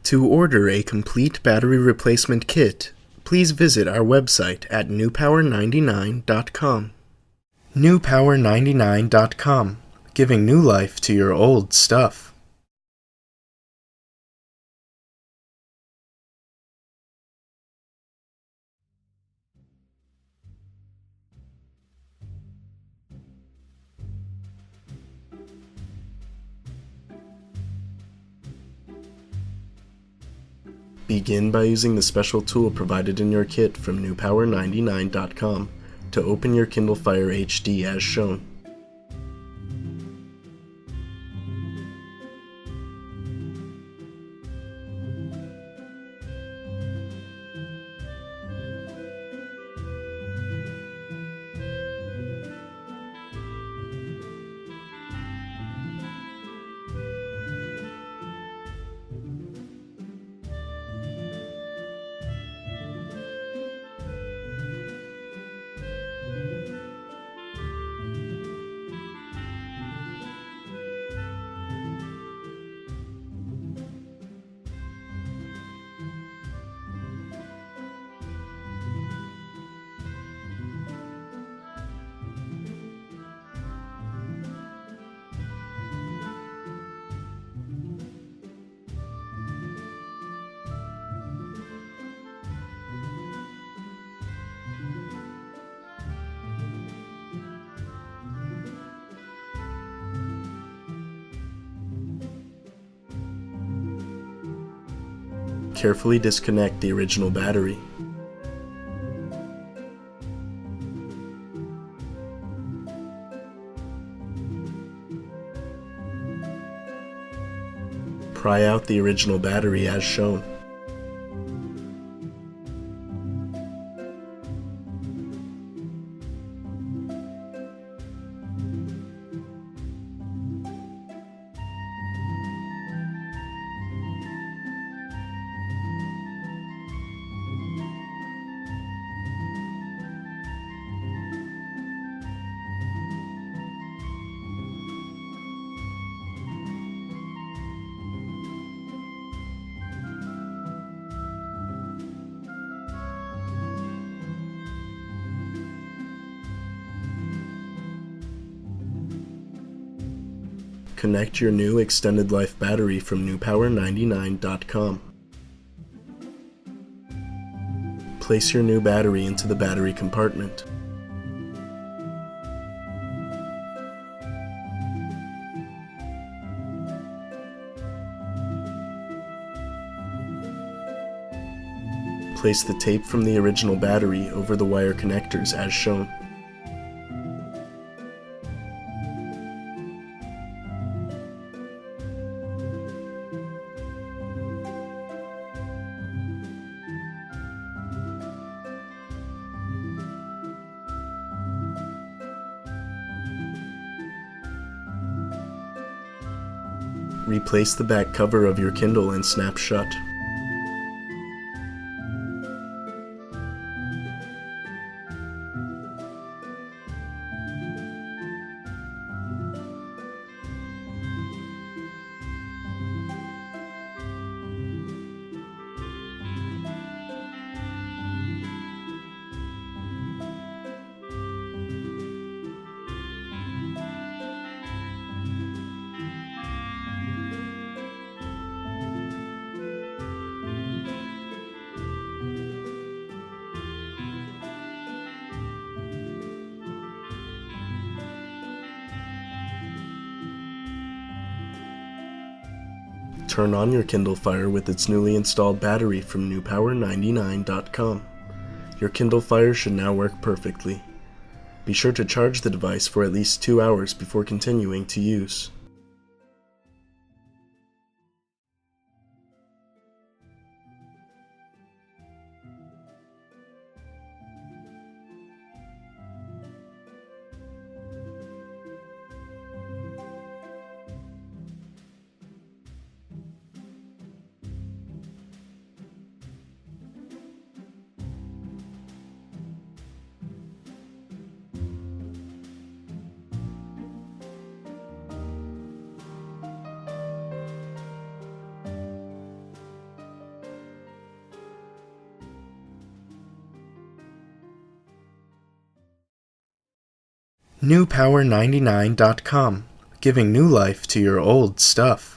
To order a complete battery replacement kit, please visit our website at newpower99.com. newpower99.com, giving new life to your old stuff. Begin by using the special tool provided in your kit from newpower99.com to open your Kindle Fire HD as shown. Carefully disconnect the original battery. Pry out the original battery as shown. Connect your new extended life battery from newpower99.com. Place your new battery into the battery compartment. Place the tape from the original battery over the wire connectors as shown. Replace the back cover of your Kindle and snap shut. Turn on your Kindle Fire with its newly installed battery from newpower99.com. Your Kindle Fire should now work perfectly. Be sure to charge the device for at least 2 hours before continuing to use. newpower99.com, giving new life to your old stuff.